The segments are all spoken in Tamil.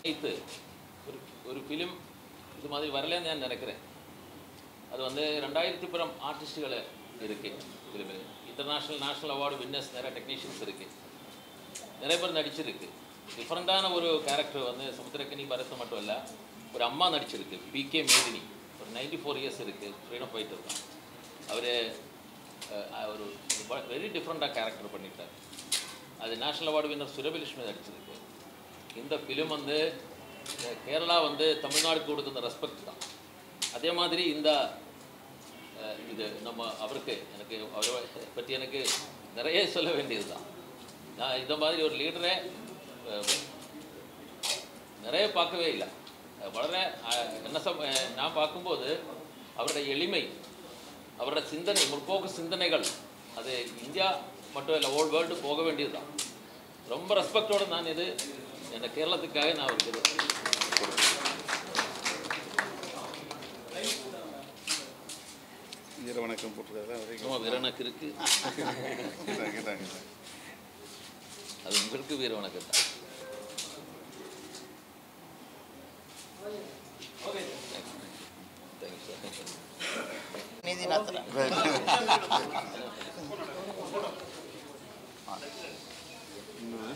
இது ஒரு ஃபிலிம் இது மாதிரி வரலன்னு நான் நினைக்கிறேன். அது வந்து 2000 ஆர்டிஸ்ட்டுகள் இருக்குது ஃபிலிமில். இன்டர்நேஷ்னல் நேஷ்னல் அவார்டு வின்னர்ஸ் நிறைய டெக்னீஷியன்ஸ் இருக்குது, நிறைய பேர் நடிச்சிருக்கு. டிஃப்ரெண்ட்டான ஒரு கேரக்டர் வந்து சமுத்திரக்கனி பரத் மட்டும் இல்லை, ஒரு அம்மா நடிச்சிருக்கு, பிகே மேதினி. ஒரு 94 இயர்ஸ் இருக்குது, ஃப்ரீடம் ஃபைட்டர் தான் அவர். ஒரு வெரி டிஃப்ரெண்ட்டாக கேரக்டர் பண்ணிட்டார். அது நேஷ்னல் அவார்டு வின்னர் சுரபிலட்சுமி நடிச்சிருக்கு. இந்த ஃபிலிம் வந்து கேரளா வந்து தமிழ்நாடுக்கு கொடுக்குற ரெஸ்பெக்ட் தான். அதே மாதிரி இந்த இது நம்ம அவருக்கு எனக்கு அவரை பற்றி எனக்கு நிறைய சொல்ல வேண்டியது தான். நான் இந்த மாதிரி ஒரு லீடரை நிறைய பார்க்கவே இல்லை. വളരെ நான் பார்க்கும்போது அவருடைய எளிமை, அவருடைய சிந்தனை, முற்போக்கு சிந்தனைகள் அது இந்தியா மட்டும் இல்லை, ஹோல் வேர்ல்டு போக வேண்டியது தான். ரொம்ப ரெஸ்பெக்டோடு நான் இது என் கேரளத்துக்காக நான் அவருக்கு வீர வணக்கம் போட்டுருக்காங்க. வீர வணக்கம் இருக்குது, அது உங்களுக்கு வீர வணக்கம் தான்.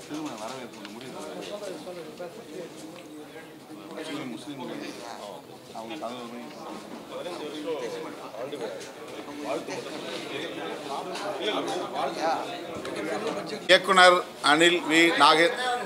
திருமண வரவேற்பு முடிவு முஸ்லீம்கள் அவங்க இயக்குனர் அனில் வி நாகேந்திரன்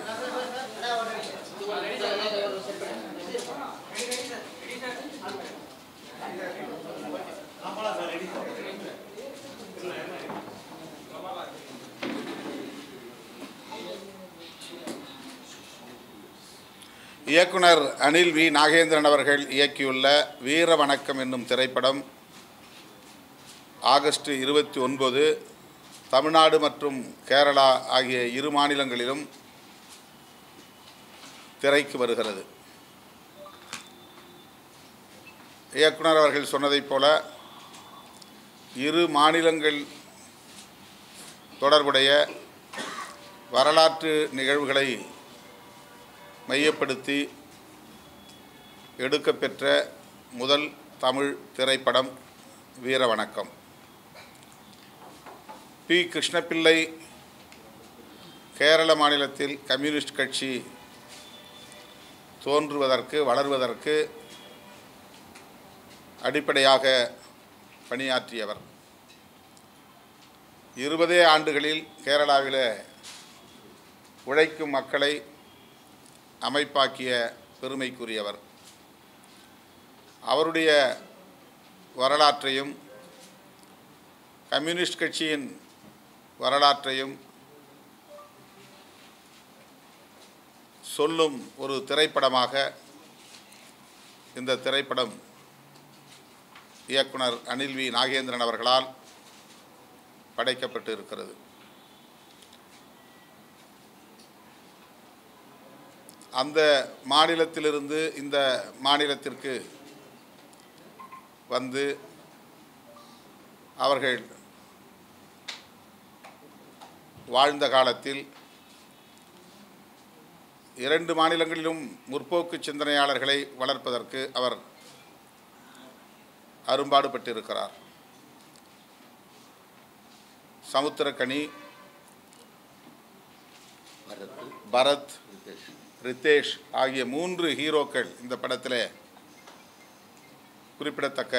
இயக்குனர் அனில் வி நாகேந்திரன் அவர்கள் இயக்கியுள்ள வீர வணக்கம் என்னும் திரைப்படம் ஆகஸ்ட் 29 தமிழ்நாடு மற்றும் கேரளா ஆகிய இரு மாநிலங்களிலும் திரைக்கு வருகிறது. இயக்குனர் அவர்கள் சொன்னதைப் போல இரு மாநிலங்கள் தொடர்புடைய வரலாற்று நிகழ்வுகளை மையப்படுத்தி எடுக்கப்பெற்ற முதல் தமிழ் திரைப்படம் வீர வணக்கம். பி. கிருஷ்ணபிள்ளை கேரள மாநிலத்தில் கம்யூனிஸ்ட் கட்சி தோன்றுவதற்கு வளர்வதற்கு அடிப்படையாக பணியாற்றியவர். 20 ஆண்டுகளில் கேரளாவில் உழைக்கும் மக்களை அமைப்பாக்கிய பெருமைக்குரியவர். அவருடைய வரலாற்றையும் கம்யூனிஸ்ட் கட்சியின் வரலாற்றையும் சொல்லும் ஒரு திரைப்படமாக இந்த திரைப்படம் இயக்குனர் அனில் வி நாகேந்திரன் அவர்களால் படைக்கப்பட்டு இருக்கிறது. அந்த மாநிலத்திலிருந்து இந்த மாநிலத்திற்கு வந்து அவர்கள் வாழ்ந்த காலத்தில் 2 மாநிலங்களிலும் முற்போக்கு சிந்தனையாளர்களை வளர்ப்பதற்கு அவர் அரும்பாடுபட்டிருக்கிறார். சமுத்திரக்கனி, பரத், ரித்தேஷ் ஆகிய 3 ஹீரோக்கள் இந்த படத்தில் குறிப்பிடத்தக்க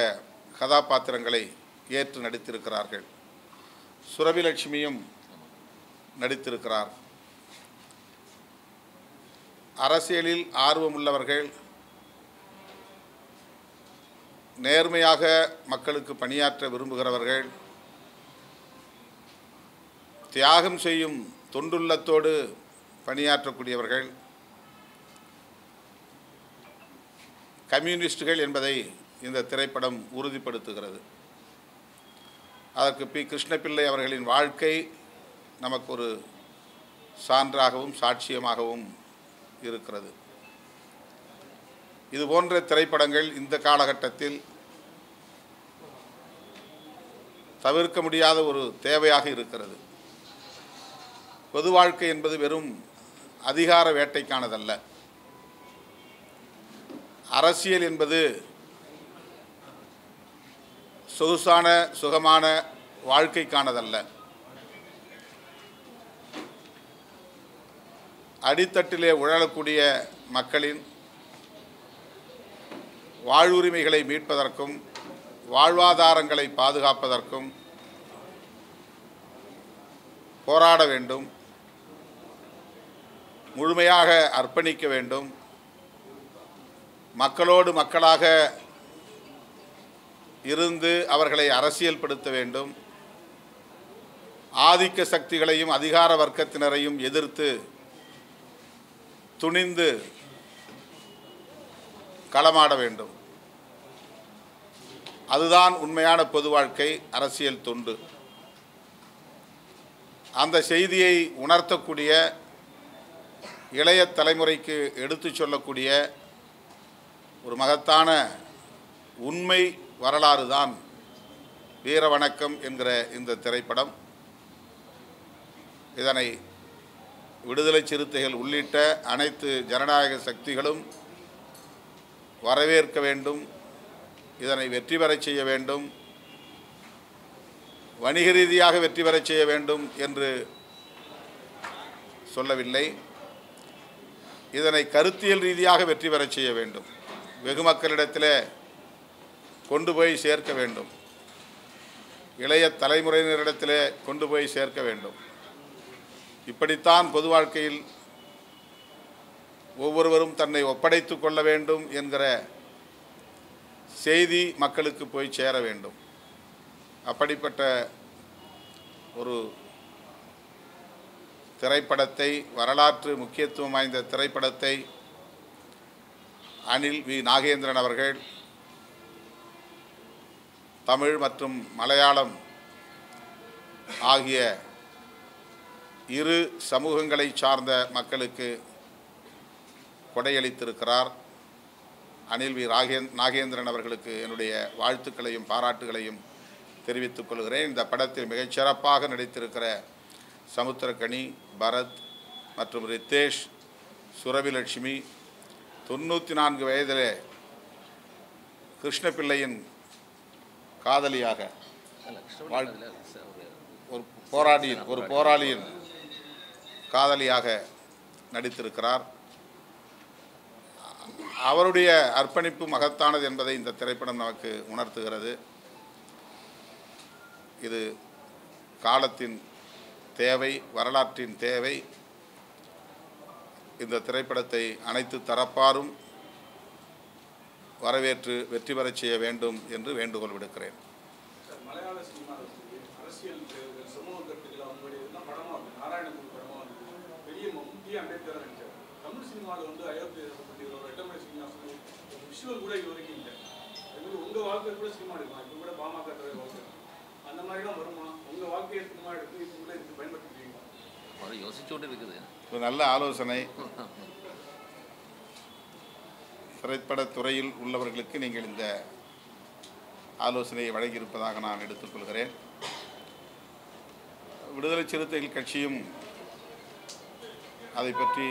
கதாபாத்திரங்களை ஏற்று நடித்திருக்கிறார்கள். சுரபிலட்சுமியும் நடித்திருக்கிறார். அரசியலில் ஆர்வமுள்ளவர்கள், நேர்மையாக மக்களுக்கு பணியாற்ற விரும்புகிறவர்கள், தியாகம் செய்யும் தொண்டுள்ளத்தோடு பணியாற்றக்கூடியவர்கள் கம்யூனிஸ்டுகள் என்பதை இந்த திரைப்படம் உறுதிப்படுத்துகிறது. அதற்கு பி. கிருஷ்ணபிள்ளை அவர்களின் வாழ்க்கை நமக்கு ஒரு சான்றாகவும் சாட்சியமாகவும் இருக்கிறது. இதுபோன்ற திரைப்படங்கள் இந்த காலகட்டத்தில் தவிர்க்க முடியாத ஒரு தேவையாக இருக்கிறது. பொது வாழ்க்கை என்பது வெறும் அதிகார வேட்டைக்கானதல்ல. அரசியல் என்பது சொகுசான சுகமான வாழ்க்கைக்கானதல்ல. அடித்தட்டிலே உழலக்கூடிய மக்களின் வாழ்வுரிமைகளை மீட்பதற்கும் வாழ்வாதாரங்களை பாதுகாப்பதற்கும் போராட வேண்டும், முழுமையாக அர்ப்பணிக்க வேண்டும், மக்களோடு மக்களாக இருந்து அவர்களை அரசியல்படுத்த வேண்டும், ஆதிக்க சக்திகளையும் அதிகார வர்க்கத்தினரையும் எதிர்த்து துணிந்து களமாட வேண்டும். அதுதான் உண்மையான பொது வாழ்க்கை, அரசியல் தொண்டு. அந்த செய்தியை உணர்த்தக்கூடிய, இளைய தலைமுறைக்கு எடுத்துச் சொல்லக்கூடிய ஒரு மகத்தான உண்மை வரலாறு தான் வீர வணக்கம் என்கிற இந்த திரைப்படம். இதனை விடுதலை சிறுத்தைகள் உள்ளிட்ட அனைத்து ஜனநாயக சக்திகளும் வரவேற்க வேண்டும், இதனை வெற்றி பெறச் செய்ய வேண்டும், வணிக ரீதியாக வெற்றி பெறச் செய்ய வேண்டும் என்று சொல்லவில்லை. இதனை கருத்தியல் ரீதியாக வெற்றி பெறச் செய்ய வேண்டும், வெகு மக்களிடத்தில் கொண்டு போய் சேர்க்க வேண்டும், இளைய தலைமுறையினரிடத்தில் கொண்டு போய் சேர்க்க வேண்டும். இப்படித்தான் பொது வாழ்க்கையில் ஒவ்வொருவரும் தன்னை ஒப்படைத்து கொள்ள வேண்டும் என்கிற செய்தி மக்களுக்கு போய் சேர வேண்டும். அப்படிப்பட்ட ஒரு திரைப்படத்தை, வரலாற்று முக்கியத்துவம் வாய்ந்த திரைப்படத்தை அனில் வி நாகேந்திரன் அவர்கள் தமிழ் மற்றும் மலையாளம் ஆகிய இரு சமூகங்களை சார்ந்த மக்களுக்கு கொடையளித்திருக்கிறார். அனில் வி நாகேந்திரன் அவர்களுக்கு என்னுடைய வாழ்த்துக்களையும் பாராட்டுகளையும் தெரிவித்துக் கொள்கிறேன். இந்த படத்தில் மிகச்சிறப்பாக நடித்திருக்கிற சமுத்திரக்கனி, பரத் மற்றும் ரித்தேஷ், சுரபிலட்சுமி, 94 வயதிலே கிருஷ்ணபிள்ளையின் காதலியாக ஒரு போராளியின் காதலியாக நடித்திருக்கிறார். அவருடைய அர்ப்பணிப்பு மகத்தானது என்பதை இந்த திரைப்படம் நமக்கு உணர்த்துகிறது. இது காலத்தின் தேவை, வரலாற்றின் தேவை. இந்த திரைப்படத்தை அனைத்து தரப்பாரும் வரவேற்று வெற்றி பெறச் செய்ய வேண்டும் என்று வேண்டுகோள் விடுக்கிறேன். மலையாள சினிமா அரசியல் சமூக கருத்துக்கள் அவங்களுடைய படமாக நாராயணகுரு படமாக பெரிய முக்கிய அம்பேத்கர் நினைச்சார். தமிழ் சினிமாவில் வந்து அயோத்தி பற்றி ஒரு ரெட்டமலை சினிமா விஷுவல் கூட இது வரைக்கும் இல்லை. அதுமாதிரி உங்கள் வாழ்க்கை கூட சினிமா எடுக்கலாம். இப்போ கூட பாமக வாழ்க்கை அந்த மாதிரிலாம் வருமா? உங்கள் வாழ்க்கையை சினிமா எடுத்து இப்போ கூட இதுக்கு பயன்படுத்திக்கிறீங்களா? அது யோசிச்சுட்டு இருக்குது. ஒரு நல்ல ஆலோசனை. திரைப்படத் துறையில் உள்ளவர்களுக்கு நீங்கள் இந்த ஆலோசனையை வழங்கியிருப்பதாக நான் எடுத்துக்கொள்கிறேன். விடுதலை சிறுத்தைகள் கட்சியும் அதை பற்றி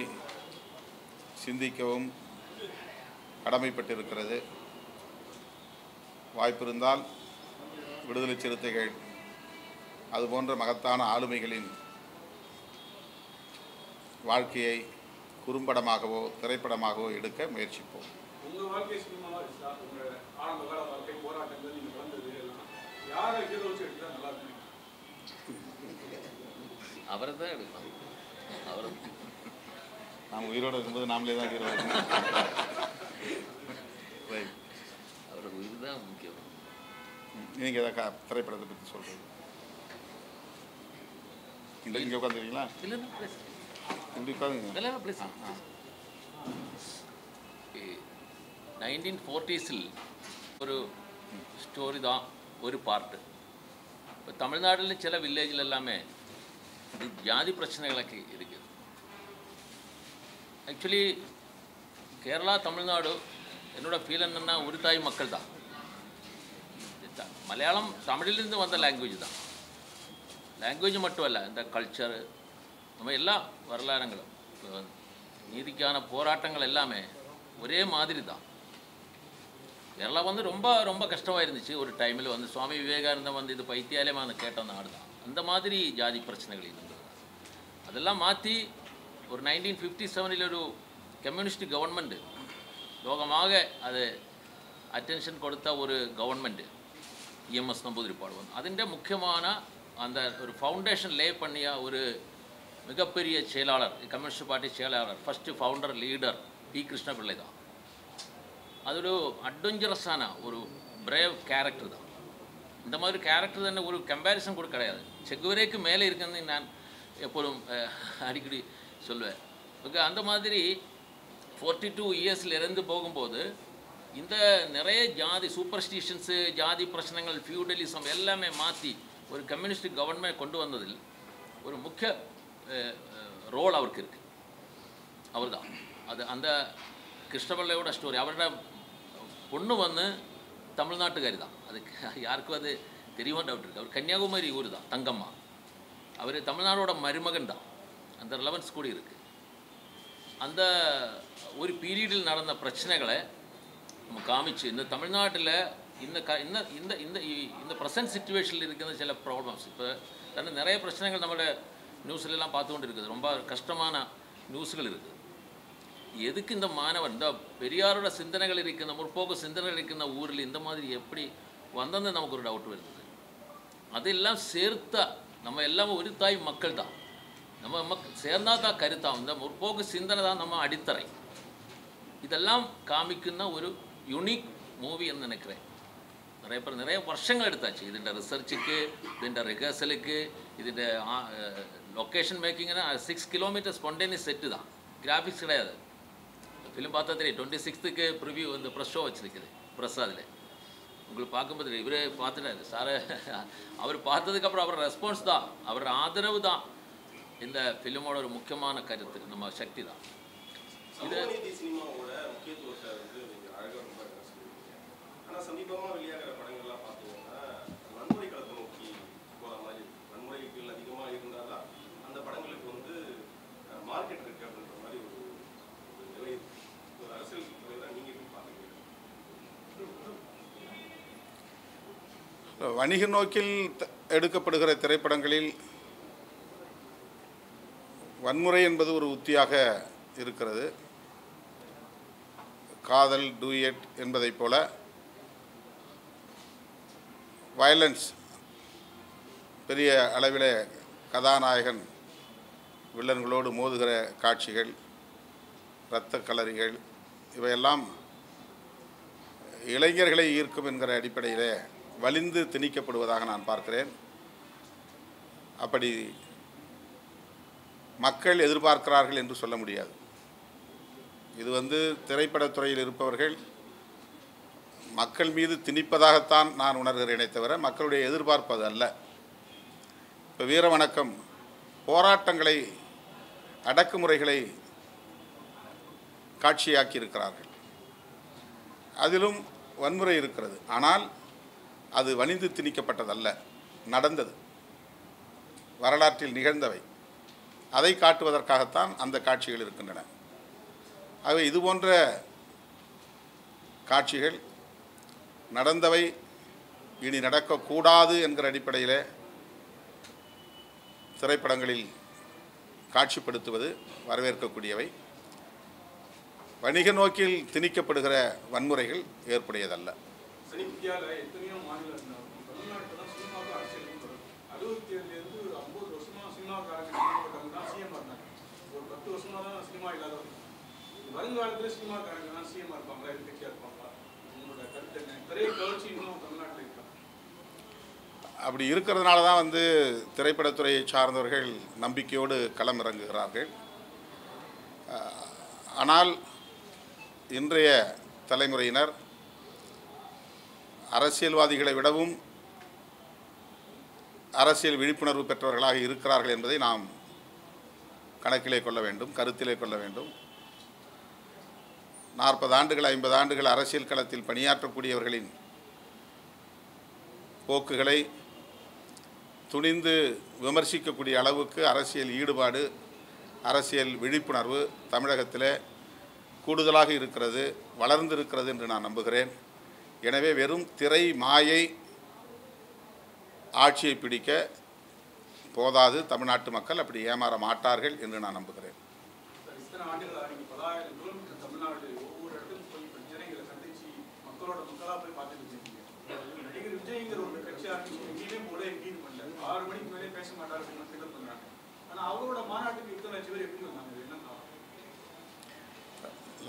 சிந்திக்கவும் கடமைப்பட்டிருக்கிறது. வாய்ப்பிருந்தால் விடுதலை சிறுத்தைகள் அதுபோன்ற மகத்தான ஆளுமைகளின் வாழ்க்கையை குறும்படமாகவோ திரைப்படமாகவோ எடுக்க முயற்சிப்போம். உங்கள் வாழ்க்கை சினிமாவாக இருக்கா? உங்கள் ஆரம்ப கால வாழ்க்கை போராட்டங்கள் நீங்கள் கலந்தது எல்லாம் யாரை ஹீரோ வச்சு எடுத்தால் நல்லா இருக்கு? அவரை தான் எடுக்கலாம். அவர் நாம் உயிரோடு இருக்கும்போது நாமளே தான் ஹீரோ. ரைட், அவரோட உயிர் தான் முக்கியம். நீங்கள் எதாவது திரைப்படத்தை பற்றி சொல்கிறீங்க? இங்கே உட்காந்துருக்கீங்களா? இல்லைன்னா ப்ளஸ் இப்படி உட்காந்துங்க. இல்லைன்னா ப்ளஸ் 1940s ஒரு ஸ்டோரி தான் ஒரு பார்ட்டு. இப்போ தமிழ்நாட்டில் சில வில்லேஜில் எல்லாமே ஜாதி பிரச்சனைகளுக்கு இருக்குது. ஆக்சுவலி கேரளா, தமிழ்நாடு என்னோடய ஃபீல் என்னென்னா ஒரு தாய் மக்கள் தான். மலையாளம் தமிழிலிருந்து வந்த லாங்குவேஜ் தான். லாங்குவேஜ் மட்டும் இல்லை, இந்த கல்ச்சரு நம்ம எல்லா வரலாறுங்களும், நீதிக்கான போராட்டங்கள் எல்லாமே ஒரே மாதிரி தான். கேரளா வந்து ரொம்ப ரொம்ப கஷ்டமாக இருந்துச்சு ஒரு டைமில் வந்து சுவாமி விவேகானந்தம் வந்து இது பைத்தியாலயமாக கேட்ட நாடு தான். அந்த மாதிரி ஜாதி பிரச்சனைகள் இருந்தது. அதெல்லாம் மாற்றி ஒரு 1957 ஒரு கம்யூனிஸ்ட் கவர்மெண்ட்டு லோகமாக அது அட்டென்ஷன் கொடுத்த ஒரு கவர்மெண்ட்டு EMS நம்பூதிரிப்பாடு வந்து அதிൻ്റെ முக்கியமான அந்த ஒரு ஃபவுண்டேஷன் லே பண்ணிய ஒரு மிகப்பெரிய செயலாளர் கம்யூனிஸ்ட் பார்ட்டி செயலாளர் first founder leader P. Krishnapillai தான். அது ஒரு அட்வென்ச்சரஸான ஒரு பிரேவ் கேரக்டர் தான். இந்த மாதிரி கேரக்டர் തന്നെ ஒரு கம்பேரிசன் கூட கிடையாது. செக்குவரேக்கு மேலே இருக்குன்னு நான் எப்போதும் அடிக்கடி சொல்லுவேன். ஓகே, அந்த மாதிரி 42 இயர்ஸில் இருந்து போகும்போது இந்த நிறைய ஜாதி சூப்பர்ஸ்டிஷன்ஸு ஜாதி பிரச்சனைகள் ஃபியூடலிசம் எல்லாமே மாற்றி ஒரு கம்யூனிஸ்ட் கவர்மெண்ட் கொண்டு வந்ததில் ஒரு முக்கிய ரோல் அவருக்கு இருக்குது. அவர் தான் அது அந்த கிருஷ்ணபிள்ளையோட ஸ்டோரி. அவரோட பொண்ணு வந்து தமிழ்நாட்டுக்காரி தான். அதுக்கு யாருக்கும் அது தெரியுமா டவுட் இருக்குது. அவர் கன்னியாகுமரி ஊர் தான், தங்கம்மா. அவர் தமிழ்நாடோட மருமகன் தான். அந்த ரிலவன்ஸ் கூட இருக்குது. அந்த ஒரு பீரியடில் நடந்த பிரச்சனைகளை நம்ம காமிச்சு இந்த தமிழ்நாட்டில் இந்த ப்ரெசன்ட் சிச்சுவேஷனில் இருக்கிற சில ப்ராப்ளம்ஸ் இப்போ நிறைய பிரச்சனைகள் நம்மளோட நியூஸ்லாம் பார்த்து கொண்டு இருக்குது. ரொம்ப கஷ்டமான நியூஸ்கள் இருக்குது. எதுக்கு இந்த மாணவன் இந்த பெரியாரோட சிந்தனைகள் இருக்கின்ற முற்போக்கு சிந்தனைகள் இருக்கின்ற ஊரில் இந்த மாதிரி எப்படி வந்தது நமக்கு ஒரு டவுட் வருது. அதெல்லாம் சேர்த்தா நம்ம எல்லாமே ஒரு தாய் மக்கள் தான். நம்ம சேர்ந்தா தான் கருத்தாகும். இந்த முற்போக்கு சிந்தனை தான் நம்ம அடித்தரை. இதெல்லாம் காமிக்குன்னா ஒரு யூனிக் மூவி എന്ന് நினைக்கிறேன். நிறைய பேர் நிறைய வருஷங்கள் எடுத்தாச்சு ഇതിൻ്റെ റിസർച്ചുக்கு ഇതിൻ്റെ റിഹേഴ്സலுக்கு ഇതിൻ്റെ லொக்கேஷன் மேக்கிங்னா 6 கிலோமீட்டர் ஸ்பான்டேனியஸ் செட்டு தான், கிராஃபிக்ஸ் கிடையாது. ஃபிலிம் பார்த்தா தெரியும். 26க்கு ப்ரிவியூ வந்து ப்ரெஸ் ஷோ வச்சுருக்குது பிரசாதில். உங்களுக்கு பார்க்கும்போது இவரே பார்த்துட்டாரு சார். அவர் பார்த்ததுக்கப்புறம் அவர் ரெஸ்பான்ஸ் தான், அவர் ஆதரவு தான் இந்த ஃபிலிமோட ஒரு முக்கியமான கருத்து. நம்ம சக்தி தான் இது. சினிமாவோட முக்கியத்துவத்தை வந்து நீங்கள் அழகாக ரொம்ப சொல்லியிருக்கீங்க. ஆனால் சமீபமாக வெளியாகிற படங்கள்லாம் பார்த்தீங்கன்னா வன்முறை களத்தை நோக்கி போகிற மாதிரி வன்முறைகள் அதிகமாக இருந்தால் தான் அந்த படங்களுக்கு வந்து மார்க்கெட் இருக்குது அப்படின்ற மாதிரி ஒரு நிலை, ஒரு அரசியல் துறையில் நீங்கள் எப்படி பார்க்குறீங்க? வணிக நோக்கில் எடுக்கப்படுகிற திரைப்படங்களில் வன்முறை என்பது ஒரு உத்தியாக இருக்கிறது. காதல், டூயட் என்பதைப் போல வயலன்ஸ், பெரிய அளவில் கதாநாயகன் வில்லன்களோடு மோதுகிற காட்சிகள், இரத்த களரிகள், இவையெல்லாம் இளைஞர்களை ஈர்க்கும் என்கிற அடிப்படையில் வலிந்து திணிக்கப்படுவதாக நான் பார்க்கிறேன். அப்படி மக்கள் எதிர்பார்க்கிறார்கள் என்று சொல்ல முடியாது. இது வந்து திரைப்படத்துறையில் இருப்பவர்கள் மக்கள் மீது திணிப்பதாகத்தான் நான் உணர்கிறேனே தவிர மக்களுடைய எதிர்பார்ப்பது அல்ல. இப்போ வீரவணக்கம் போராட்டங்களை, அடக்குமுறைகளை காட்சியாக்கி இருக்கிறார்கள். அதிலும் வன்முறை இருக்கிறது. ஆனால் அது வணிந்து திணிக்கப்பட்டதல்ல, நடந்தது, வரலாற்றில் நிகழ்ந்தவை. அதை காட்டுவதற்காகத்தான் அந்த காட்சிகள் இருக்கின்றன. ஆகவே இதுபோன்ற காட்சிகள் நடந்தவை, இனி நடக்கக்கூடாது என்கிற அடிப்படையில் திரைப்படங்களில் காட்சிப்படுத்துவது வரவேற்கக்கூடியவை. வணிக நோக்கில் திணிக்கப்படுகிற வன்முறைகள் ஏற்புடையதல்ல. இந்தியாவில் எத்தனையோ மாநிலம் இருந்தாலும் தமிழ்நாட்டில் தான் சினிமாவுக்கு அரசியல் தொடரும். 67லேருந்து 50 வருஷமாக சினிமாக்காரங்க தான் சிஎம் இருந்தாங்க. ஒரு 10 வருஷமாக தான் சினிமா இல்லாதவங்க. வருங்காலத்தில் சினிமாக்காரங்க தான் சிஎம் இருப்பாங்களா, எதிர்கட்சியாக இருப்பாங்களா? உங்களோட கருத்து என்ன? நிறைய கவர்ச்சி இன்னும் தமிழ்நாட்டில் இருக்கா? அப்படி இருக்கிறதுனால தான் வந்து திரைப்படத்துறையை சார்ந்தவர்கள் நம்பிக்கையோடு களம் இறங்குகிறார்கள். ஆனால் இன்றைய தலைமுறையினர் அரசியல்வாதிகளை விடவும் அரசியல் விழிப்புணர்வு பெற்றவர்களாக இருக்கிறார்கள் என்பதை நாம் கணக்கிலே கொள்ள வேண்டும், கருத்திலே கொள்ள வேண்டும். 40 ஆண்டுகள் 50 ஆண்டுகள் அரசியல் களத்தில் பணியாற்றக்கூடியவர்களின் போக்குகளை துணிந்து விமர்சிக்கக்கூடிய அளவுக்கு அரசியல் ஈடுபாடு, அரசியல் விழிப்புணர்வு தமிழகத்தில் கூடுதலாக இருக்கிறது, வளர்ந்திருக்கிறது என்று நான் நம்புகிறேன். எனவே வெறும் திரை மாயை ஆட்சியை பிடிக்க போதாது. தமிழ்நாட்டு மக்கள் அப்படி ஏமாற மாட்டார்கள் என்று நான் நம்புகிறேன். இத்தனை ஆண்டுகளாக நீங்கள் 10,000 கிலோமீட்டர் தமிழ்நாடு ஒவ்வொரு இடத்துக்கும் போய் பிரச்சனைகளை சந்திச்சு மக்களோட மக்களாக போய் பார்த்துட்டு இருக்கீங்க. நடிகர் விஜய்ங்கிற ஒரு கட்சி ஆரம்பிச்சு எங்கேயுமே போல எங்கேயும் பண்ணல. 6 மணிக்கு மேலே பேச மாட்டாரு அப்படின்னு கிண்டல் பண்றாங்க. ஆனால் அவரோட மாநாட்டுக்கு இத்தனை லட்சம் பேர் எப்படி வந்தாங்க? என்ன காரணம்?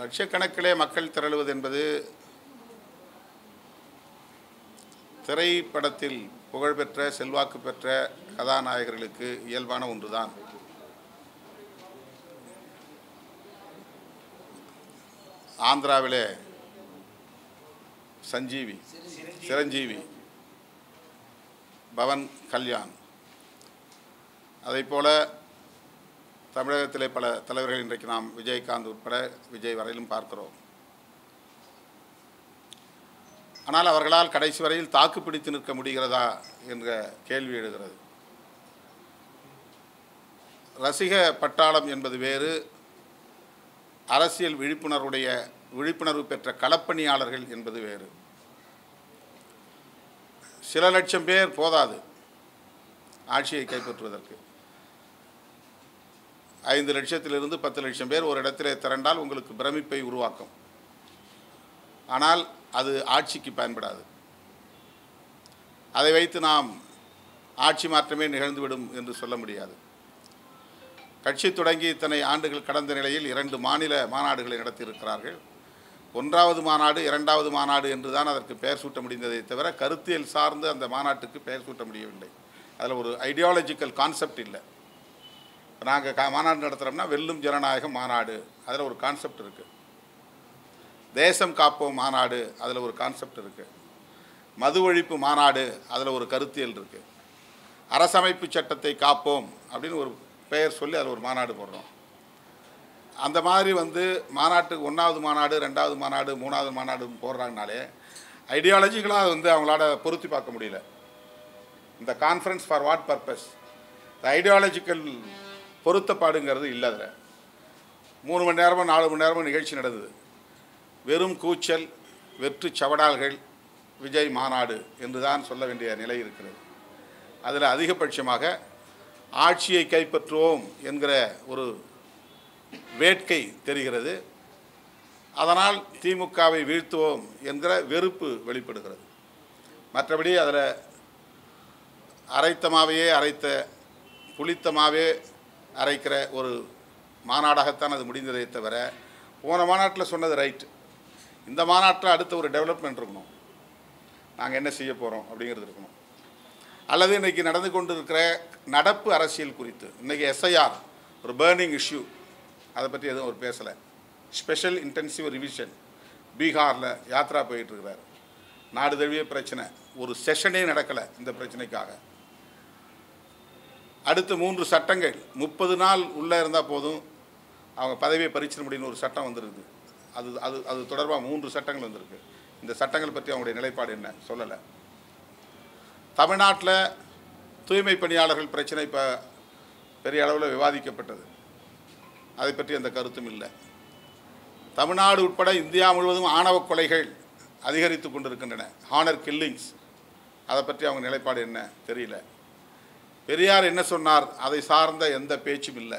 லட்சக்கணக்கிலே மக்கள் திரளுவது என்பது திரைப்படத்தில் புகழ்பெற்ற செல்வாக்கு பெற்ற கதாநாயகர்களுக்கு இயல்பான ஒன்றுதான். ஆந்திராவிலே சிரஞ்சீவி, பவன் கல்யாண், அதைப்போல தமிழகத்திலே பல தலைவர்கள் இன்றைக்கு நாம் விஜயகாந்த் உட்பட விஜய் வரையிலும் பார்க்கிறோம். ஆனால் அவர்களால் கடைசி வரையில் தாக்கு பிடித்து நிற்க முடிகிறதா என்ற கேள்வி எழுகிறது. ரசிக பட்டாளம் என்பது வேறு, அரசியல் விழிப்புணர்வு பெற்ற களப்பணியாளர்கள் என்பது வேறு. சில லட்சம் பேர் போதாது ஆட்சியை கைப்பற்றுவதற்கு. 5 லட்சத்திலிருந்து 10 லட்சம் பேர் ஒரு இடத்திலே திரண்டால் உங்களுக்கு பிரமிப்பை உருவாக்கும். ஆனால் அது ஆட்சிக்கு பயன்படாது. அதை வைத்து நாம் ஆட்சி மாற்றமே நிகழ்ந்துவிடும் என்று சொல்ல முடியாது. கட்சி தொடங்கி இத்தனை ஆண்டுகள் கடந்த நிலையில் 2 மாநில மாநாடுகளை நடத்தியிருக்கிறார்கள். 1வது மாநாடு 2வது மாநாடு என்று தான் அதற்கு பெயர் சூட்ட முடிந்ததை தவிர கருத்தியல் சார்ந்து அந்த மாநாட்டுக்கு பெயர் சூட்ட முடியவில்லை. அதில் ஒரு ஐடியாலஜிக்கல் கான்செப்ட் இல்லை. நாங்கள் மாநாடு நடத்துகிறோம்னா வெல்லும் ஜனநாயகம் மாநாடு, அதில் ஒரு கான்செப்ட் இருக்குது. தேசம் காப்போம் மாநாடு, அதில் ஒரு கான்செப்ட் இருக்குது. மது ஒழிப்பு மாநாடு, அதில் ஒரு கருத்தியல் இருக்குது. அரசமைப்பு சட்டத்தை காப்போம் அப்படின்னு ஒரு பெயர் சொல்லி அதில் ஒரு மாநாடு போடுறோம். அந்த மாதிரி மாநாட்டுக்கு 1வது மாநாடு 2வது மாநாடு 3வது மாநாடு போடுறாங்கனாலே ஐடியாலஜிக்கலாக அவங்களால பொருத்தி பார்க்க முடியல. இந்த கான்ஃபரன்ஸ் ஃபார் வாட் பர்பஸ், இந்த ஐடியாலஜிக்கல் பொருத்தப்பாடுங்கிறது இல்லை. அதில் 3 மணி நேரமோ 4 மணி நேரமோ நிகழ்ச்சி நடந்தது. வெறும் கூச்சல், வெற்று சவடால்கள், விஜய் மாநாடு என்று தான் சொல்ல வேண்டிய நிலை இருக்கிறது. அதில் அதிகபட்சமாக ஆட்சியை கைப்பற்றுவோம் என்கிற ஒரு வேட்கை தெரிகிறது. அதனால் திமுகவை வீழ்த்துவோம் என்கிற வெறுப்பு வெளிப்படுகிறது. மற்றபடி அதில் அரைத்த புளித்தமாவே அரைக்கிற ஒரு மாநாடாகத்தான் அது முடிந்ததை தவிர, போன மாநாட்டில் சொன்னது ரைட்டு. இந்த மாநாட்டில் அடுத்த ஒரு டெவலப்மெண்ட் இருக்கணும். நாங்கள் என்ன செய்ய போகிறோம் அப்படிங்கிறது இருக்கணும். அல்லது இன்றைக்கி நடந்து கொண்டு இருக்கிற நடப்பு அரசியல் குறித்து, இன்றைக்கி SIR ஒரு பேர்னிங் இஷ்யூ, அதை பற்றி எதுவும் அவர் பேசலை. ஸ்பெஷல் இன்டென்சிவ் ரிவிஷன் பீகாரில் யாத்ரா போயிட்டுருக்கிறார். நாடு தழுவிய பிரச்சனை, ஒரு செஷனே நடக்கலை இந்த பிரச்சனைக்காக. அடுத்து 3 சட்டங்கள் 30 நாள் உள்ளே இருந்தால் போதும் அவங்க பதவியை பறிச்சிட முடியும்னு ஒரு சட்டம் வந்துருக்குது. அது தொடர்பாக 3 சட்டங்கள் வந்திருக்கு. இந்த சட்டங்கள் பற்றி அவங்களுடைய நிலைப்பாடு என்ன சொல்லலை. தமிழ்நாட்டில் தூய்மை பணியாளர்கள் பிரச்சனை இப்போ பெரிய அளவில் விவாதிக்கப்பட்டது. அதை பற்றி எந்த கருத்தும் இல்லை. தமிழ்நாடு உட்பட இந்தியா முழுவதும் ஆணவ கொலைகள் அதிகரித்து கொண்டிருக்கின்றன, ஹானர் கில்லிங்ஸ். அதை பற்றி அவங்க நிலைப்பாடு என்ன தெரியல. பெரியார் என்ன சொன்னார், அதை சார்ந்த எந்த பேச்சும் இல்லை.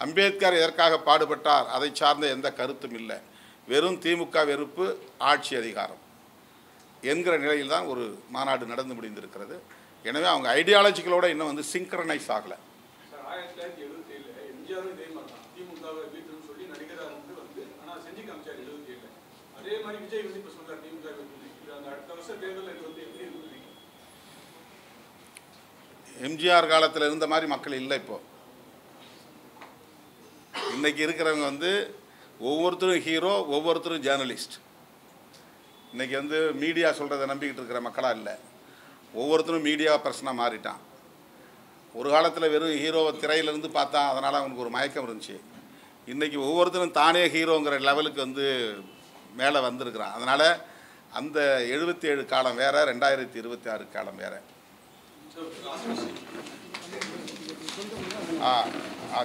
அம்பேத்கர் எதற்காக பாடுபட்டார், அதை சார்ந்த எந்த கருத்தும் இல்லை. வெறும் திமுக வெறுப்பு, ஆட்சி அதிகாரம் என்கிற நிலையில் தான் ஒரு மாநாடு நடந்து முடிந்திருக்கிறது. எனவே அவங்க ஐடியாலஜிகளோட இன்னும் சிங்க்ரனைஸ் ஆகலை. 1977 எம்ஜிஆரும் இதே மாதிரி தான் திமுகவை வீட்டுன்னு சொல்லி நடிகராக ஆனால் செஞ்சு காமிச்சார் 77. அதே மாதிரி விஜய் இப்போ சொல்கிறார் திமுக வீட்டு. அந்த அடுத்த வருஷம் தேர்தலில் இது எப்படி இருக்குது? எம்ஜிஆர் காலத்தில் இருந்த மாதிரி மக்கள் இல்லை. இப்போது இன்றைக்கி இருக்கிறவங்க ஒவ்வொருத்தரும் ஹீரோ, ஒவ்வொருத்தரும் ஜேர்னலிஸ்ட். இன்றைக்கி மீடியா சொல்கிறத நம்பிக்கிட்டு இருக்கிற மக்களாக இல்லை. ஒவ்வொருத்தரும் மீடியா பர்சனாக மாறிட்டான். ஒரு காலத்தில் வெறும் ஹீரோவை திரையிலேருந்து பார்த்தா அதனால் அவனுக்கு ஒரு மயக்கம் இருந்துச்சு. இன்றைக்கி ஒவ்வொருத்தரும் தானே ஹீரோங்கிற லெவலுக்கு மேலே வந்திருக்கிறான். அதனால் அந்த 77 காலம் வேறு, 2026 காலம் வேறு.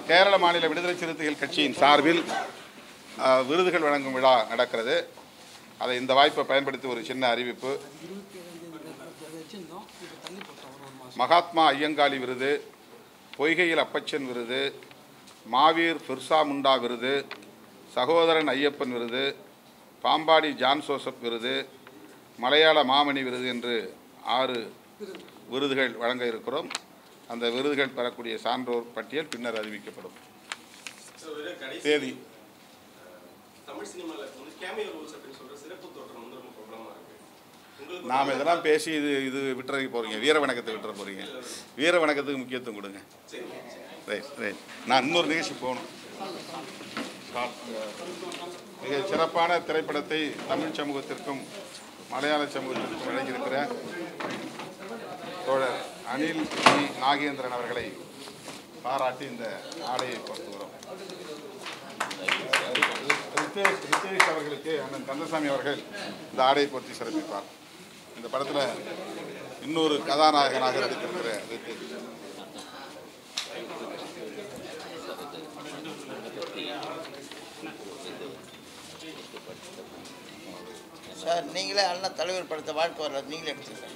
கேரள மாநில விடுதலை சிறுத்தைகள் கட்சியின் சார்பில் விருதுகள் வழங்கும் விழா நடக்கிறது. அதை இந்த வாய்ப்பை பயன்படுத்தி ஒரு சின்ன அறிவிப்பு. மகாத்மா ஐயங்காளி விருது, பொய்கையில் அப்பச்சன் விருது, மாவீர் பிர்சா முண்டா விருது, சகோதரன் ஐயப்பன் விருது, பாம்பாடி ஜான் ஜோசப் விருது, மலையாள மாமணி விருது என்று 6 விருதுகள் வழங்க இருக்கிறோம். அந்த விருதுகள் பெறக்கூடிய சான்றோர் பட்டியல் பின்னர் அறிவிக்கப்படும். தேதி தமிழ் சினிமாவில் கேமியோ ரோல்ஸ் அப்படின்னு சொல்ற சிறப்பு தோற்றம் வந்து ரொம்ப ப்ராப்ளமா இருக்கு. நாம் இதெல்லாம் பேசி இது விட்டுறதுக்கு போகிறீங்க, வீர வணக்கத்தை விட்டுற போகிறீங்க. வீர வணக்கத்துக்கு முக்கியத்துவம் கொடுங்க. ரைட். நான் இன்னொரு நிகழ்ச்சி போகணும். மிக சிறப்பான திரைப்படத்தை தமிழ் சமூகத்திற்கும் மலையாள சமூகத்திற்கும் வழங்கியிருக்கிற தோழர் அனில் நாகேந்திரன் அவர்களை பாராட்டி இந்த ஆடையை பொறுத்துகிறோம். ரித்தேஷ் அவர்களுக்கு அண்ணன் கந்தசாமி அவர்கள் இந்த ஆடையை பொறுத்து சிறப்பிப்பார். இந்த படத்தில் இன்னொரு கதாநாயகனாக நடித்திருக்கிற ரித்தேஷ். சார், நீங்களே அண்ணா தலைவர் படத்தை வாழ்க்கை வரலாறு நீங்களே எடுத்துருக்கீங்க.